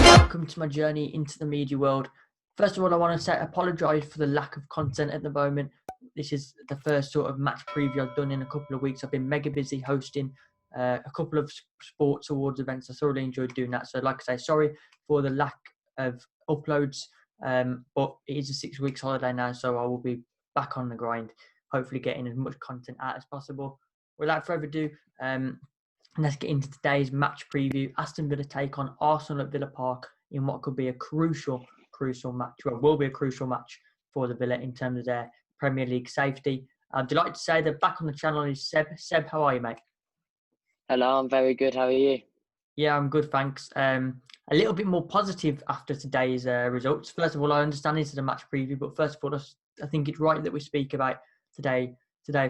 Welcome to my journey into the media world. First of all, I want to apologise for the lack of content at the moment. This is the first sort of match preview I've done in a couple of weeks. I've been mega busy hosting a couple of sports awards events. I thoroughly enjoyed doing that. So like I say, sorry for the lack of uploads, but it is a 6 weeks holiday now, so I will be back on the grind, hopefully getting as much content out as possible. Without further ado, let's get into today's match preview. Aston Villa take on Arsenal at Villa Park in what could be a crucial match. Well, will be a crucial match for the Villa in terms of their Premier League safety. I'm delighted to say that back on the channel is Seb. Seb, how are you, mate? Hello, I'm very good. How are you? Yeah, I'm good, thanks. A little bit more positive after today's results. First of all, I understand this is a match preview, but first of all, I think it's right that we speak about today's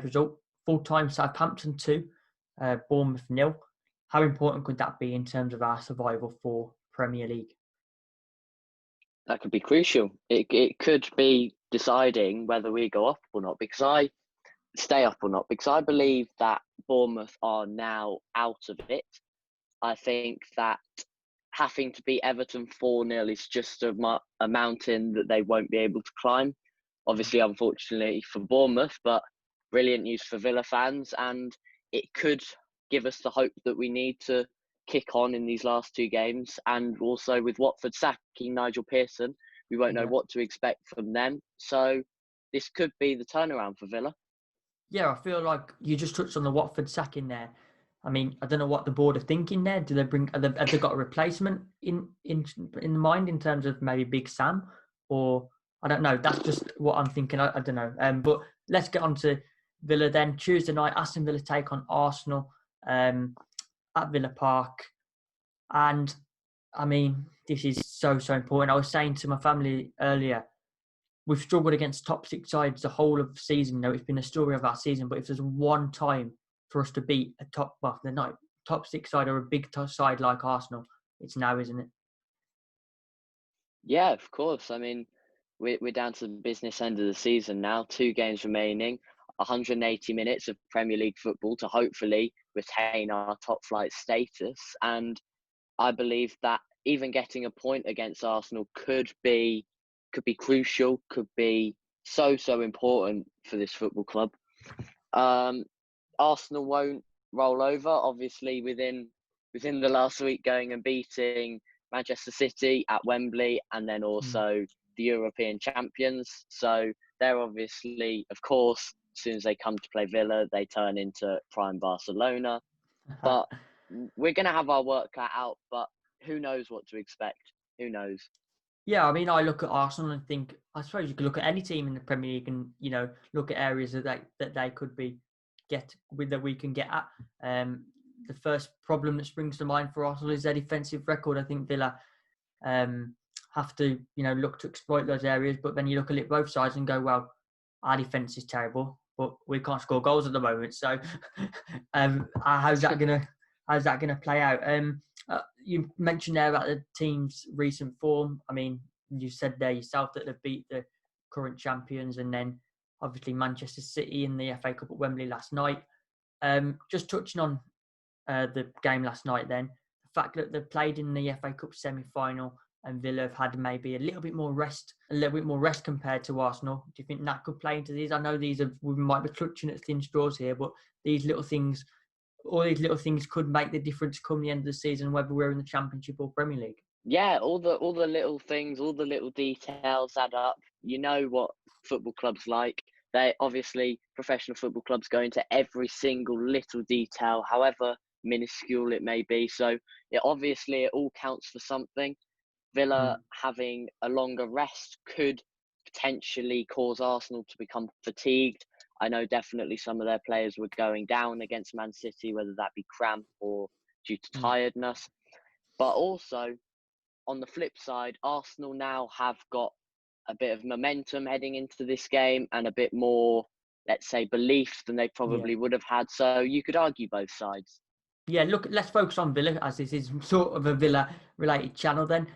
result. Full-time Southampton 2, Bournemouth 0. How important could that be in terms of our survival for Premier League? That could be crucial. It could be deciding whether we go up or not, because I believe that Bournemouth are now out of it. I think that having to beat Everton 4-0 is just a mountain that they won't be able to climb. Obviously, unfortunately for Bournemouth, but brilliant news for Villa fans, and it could give us the hope that we need to kick on in these last two games. And also with Watford sacking Nigel Pearson, we won't know what to expect from them. So this could be the turnaround for Villa. Yeah, I feel like you just touched on the Watford sacking there. I mean, I don't know what the board are thinking there. Do they have they got a replacement in mind in terms of maybe Big Sam, or I don't know. That's just what I'm thinking. I don't know. But let's get on to Villa then. Tuesday night, Aston Villa take on Arsenal at Villa Park, and I mean, this is so important. I was saying to my family earlier, we've struggled against top six sides the whole of the season. It's been a story of our season, but if there's one time for us to beat a top six side or a big side like Arsenal, it's now, isn't it? Yeah, of course. I mean, we're down to the business end of the season now. 2 games remaining, 180 minutes of Premier League football to hopefully retain our top flight status. And I believe that even getting a point against Arsenal could be crucial, could be so important for this football club. Arsenal won't roll over, obviously, within the last week, going and beating Manchester City at Wembley, and then also the European champions. So they're obviously, of course, as soon as they come to play Villa, they turn into prime Barcelona. But we're going to have our work cut out, but who knows what to expect? Who knows? Yeah, I mean, I look at Arsenal and think, I suppose you could look at any team in the Premier League and, look at areas that they could be that we can get at. The first problem that springs to mind for Arsenal is their defensive record. I think Villa have to, look to exploit those areas. But then you look at it both sides and go, well, our defence is terrible, but we can't score goals at the moment. So how's that gonna play out? You mentioned there about the team's recent form. I mean, you said there yourself that they beat the current champions, and then obviously Manchester City in the FA Cup at Wembley last night. Just touching on the game last night, then the fact that they played in the FA Cup semi-final and Villa have had maybe a little bit more rest compared to Arsenal. Do you think that could play into these? I know we might be clutching at thin straws here, but all these little things could make the difference come the end of the season, whether we're in the Championship or Premier League. Yeah, all the little things, all the little details add up. You know what football clubs like. They obviously, professional football clubs go into every single little detail, however minuscule it may be. So it all counts for something. Villa having a longer rest could potentially cause Arsenal to become fatigued. I know definitely some of their players were going down against Man City, whether that be cramp or due to tiredness. But also, on the flip side, Arsenal now have got a bit of momentum heading into this game and a bit more, let's say, belief than they probably would have had. So you could argue both sides. Yeah, look, let's focus on Villa, as this is sort of a Villa-related channel then.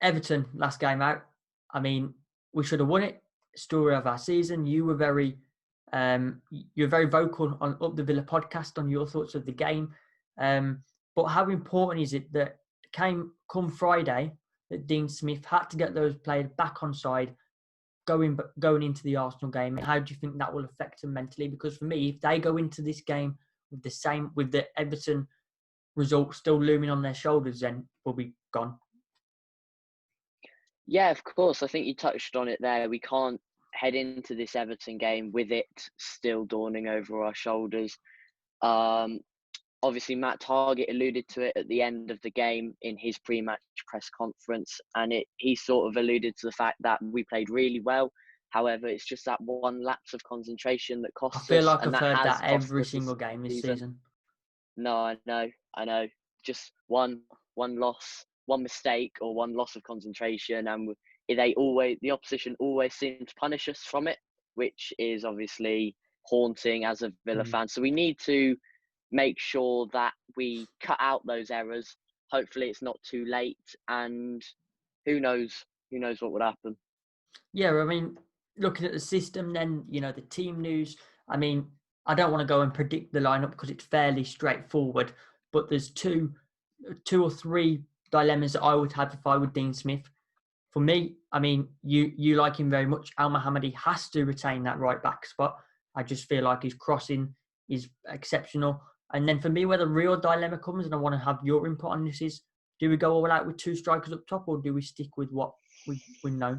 Everton, last game out. I mean, we should have won it. Story of our season. You were very vocal on Up the Villa podcast on your thoughts of the game. But how important is it that come Friday that Dean Smith had to get those players back on side going into the Arsenal game? How do you think that will affect them mentally? Because for me, if they go into this game with the Everton result still looming on their shoulders, then we'll be gone. Yeah, of course. I think you touched on it there. We can't head into this Everton game with it still dawning over our shoulders. Obviously, Matt Targett alluded to it at the end of the game in his pre-match press conference, and he sort of alluded to the fact that we played really well. However, it's just that one lapse of concentration that I costs feel us, like and I've that heard has that cost every us single game this season. season. No, I know. Just one loss, one mistake, or one loss of concentration, and the opposition always seem to punish us from it, which is obviously haunting as a Villa fan. So we need to make sure that we cut out those errors. Hopefully, it's not too late, and who knows what would happen. Yeah, I mean, looking at the system, then the team news. I mean, I don't want to go and predict the lineup because it's fairly straightforward. But there's two or three dilemmas that I would have if I were Dean Smith. For me, I mean, you like him very much. Al Mohammadi has to retain that right back spot. I just feel like his crossing is exceptional. And then for me, where the real dilemma comes, and I want to have your input on this, is do we go all out with two strikers up top, or do we stick with what we know?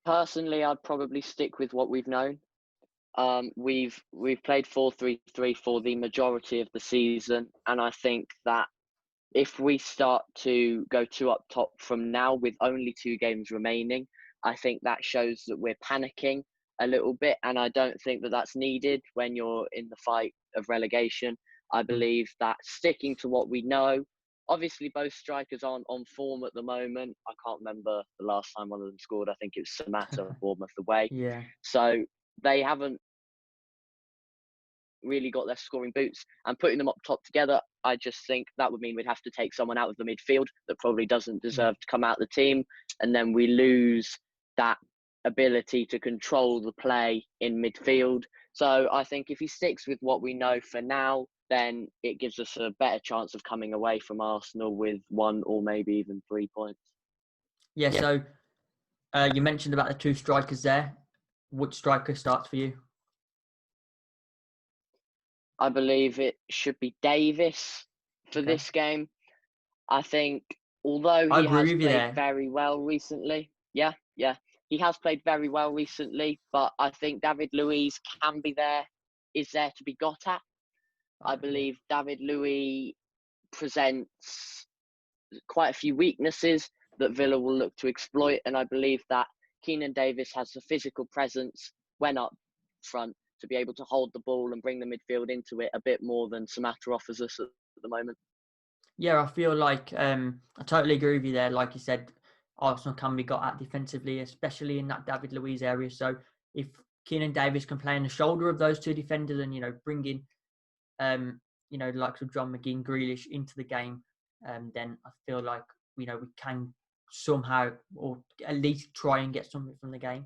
Personally, I'd probably stick with what we've known. We've played 4-3-3 for the majority of the season, and I think that if we start to go two up top from now with only 2 games remaining, I think that shows that we're panicking a little bit, and I don't think that that's needed when you're in the fight of relegation. I believe that sticking to what we know, obviously both strikers aren't on form at the moment. I can't remember the last time one of them scored. I think it was Samatta, Bournemouth away. Yeah. So they haven't really got their scoring boots, and putting them up top together, I just think that would mean we'd have to take someone out of the midfield that probably doesn't deserve to come out of the team, and then we lose that ability to control the play in midfield. So I think if he sticks with what we know for now, then it gives us a better chance of coming away from Arsenal with 1 or maybe even 3 points. Yeah, so you mentioned about the 2 strikers there. Which striker starts for you? I believe it should be Davis for this game. I think, although he has played very well recently, he has played very well recently, but I think David Luiz is there to be got at. I believe David Luiz presents quite a few weaknesses that Villa will look to exploit, and I believe that Kieran Davis has the physical presence when up front to be able to hold the ball and bring the midfield into it a bit more than Samatta offers us at the moment. Yeah, I feel like I totally agree with you there. Like you said, Arsenal can be got at defensively, especially in that David Luiz area. So if Kieran Davis can play on the shoulder of those 2 defenders and, bring in, the likes of John McGinn, Grealish into the game, then I feel like, we can somehow, or at least try and get something from the game.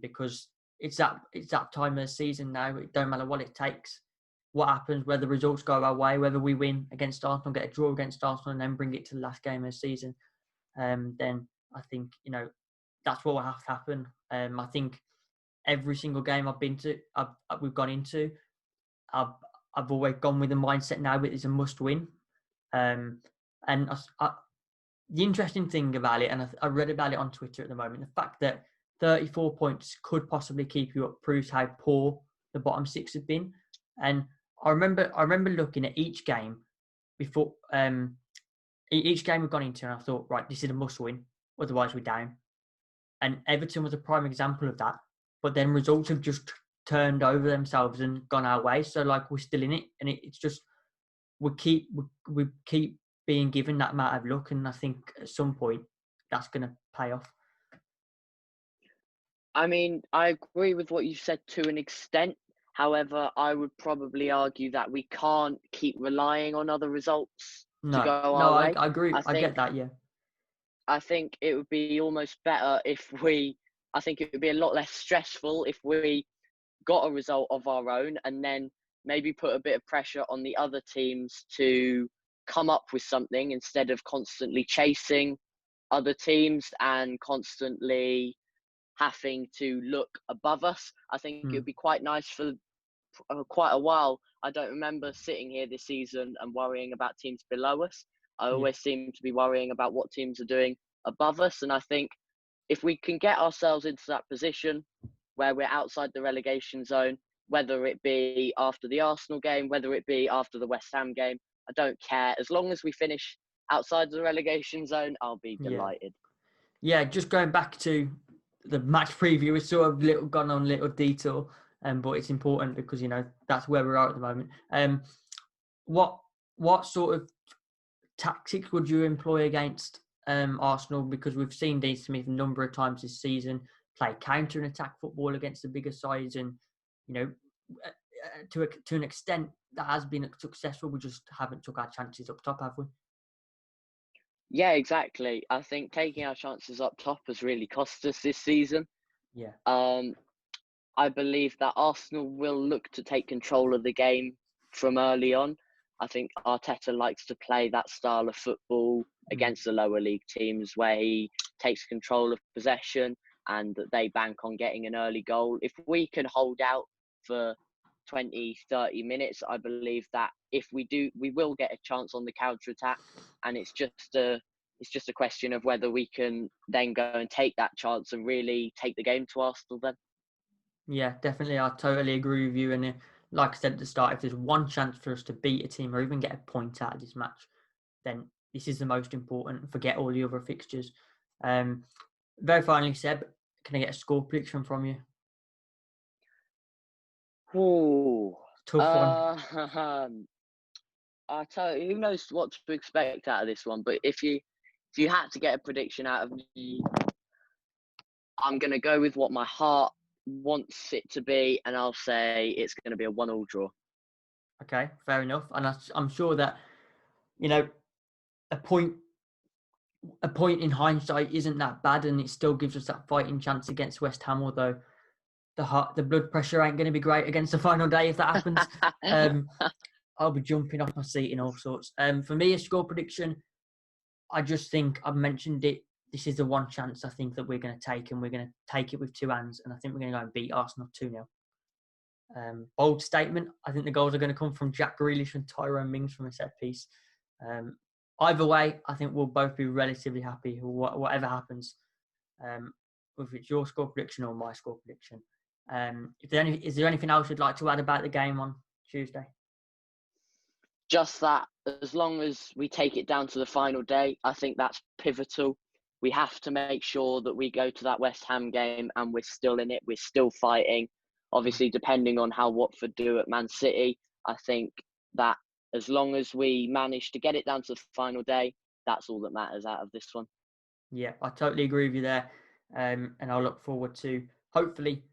Because it's that time of the season now. It don't matter what it takes. What happens, whether results go our way, whether we win against Arsenal, get a draw against Arsenal, and then bring it to the last game of the season, then I think, that's what will have to happen. I think every single game we've gone into, I've always gone with the mindset now that it's a must win. And the interesting thing about it, and I read about it on Twitter at the moment, the fact that 34 points could possibly keep you up proves how poor the bottom 6 have been. And I remember looking at each game before each game we've gone into, and I thought, right, this is a must-win, otherwise we're down. And Everton was a prime example of that. But then results have just turned over themselves and gone our way. So like we're still in it, and it's just we keep being given that amount of luck, and I think at some point that's going to pay off. I mean, I agree with what you said to an extent. However, I would probably argue that we can't keep relying on other results to go our way. I agree. I get that, yeah. I think it would be almost better I think it would be a lot less stressful if we got a result of our own and then maybe put a bit of pressure on the other teams to come up with something instead of constantly chasing other teams and constantly having to look above us. I think it would be quite nice for quite a while. I don't remember sitting here this season and worrying about teams below us. I always seem to be worrying about what teams are doing above us. And I think if we can get ourselves into that position where we're outside the relegation zone, whether it be after the Arsenal game, whether it be after the West Ham game, I don't care. As long as we finish outside the relegation zone, I'll be delighted. Yeah, just going back to the match preview, it's sort of gone on little detour, but it's important because, you know, that's where we're at the moment. What sort of tactics would you employ against Arsenal? Because we've seen Dean Smith a number of times this season play counter and attack football against the bigger sides, and you know, to an extent that has been successful. We just haven't took our chances up top, have we? Yeah, exactly. I think taking our chances up top has really cost us this season. Yeah. I believe that Arsenal will look to take control of the game from early on. I think Arteta likes to play that style of football against the lower league teams where he takes control of possession and they bank on getting an early goal. If we can hold out for 20, 30 minutes, I believe that if we do, we will get a chance on the counter-attack, and it's just a question of whether we can then go and take that chance and really take the game to Arsenal then. Yeah, definitely. I totally agree with you. And like I said at the start, if there's one chance for us to beat a team or even get a point out of this match, then this is the most important. Forget all the other fixtures. Very finally, Seb, can I get a score prediction from you? Ooh. Tough one. I tell you, who knows what to expect out of this one? But if you had to get a prediction out of me, I'm gonna go with what my heart wants it to be, and I'll say it's gonna be a 1-1 draw. Okay, fair enough. And I'm sure that, you know, a point in hindsight isn't that bad, and it still gives us that fighting chance against West Ham. Although the blood pressure ain't going to be great against the final day if that happens. I'll be jumping off my seat in all sorts. For me, a score prediction, I just think I've mentioned it. This is the one chance I think that we're going to take, and we're going to take it with two hands. And I think we're going to go and beat Arsenal 2-0. Bold statement. I think the goals are going to come from Jack Grealish and Tyrone Mings from a set piece. Either way, I think we'll both be relatively happy whatever happens. Whether it's your score prediction or my score prediction. Is there anything else you'd like to add about the game on Tuesday? Just that, as long as we take it down to the final day, I think that's pivotal. We have to make sure that we go to that West Ham game and we're still in it. We're still fighting. Obviously, depending on how Watford do at Man City, I think that as long as we manage to get it down to the final day, that's all that matters out of this one. Yeah, I totally agree with you there. And I'll look forward to hopefully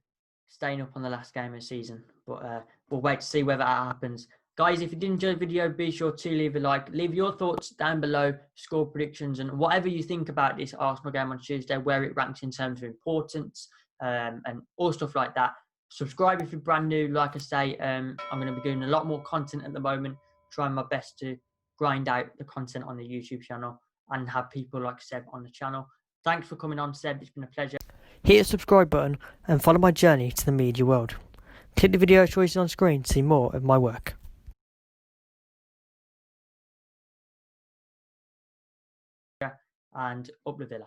staying up on the last game of the season. But we'll wait to see whether that happens. Guys, if you did enjoy the video, be sure to leave a like. Leave your thoughts down below, score predictions, and whatever you think about this Arsenal game on Tuesday, where it ranks in terms of importance, and all stuff like that. Subscribe if you're brand new. Like I say, I'm going to be doing a lot more content at the moment, trying my best to grind out the content on the YouTube channel and have people like Seb on the channel. Thanks for coming on, Seb. It's been a pleasure. Hit the subscribe button and follow my journey to the media world. Click the video choices on screen to see more of my work. And up the Villa.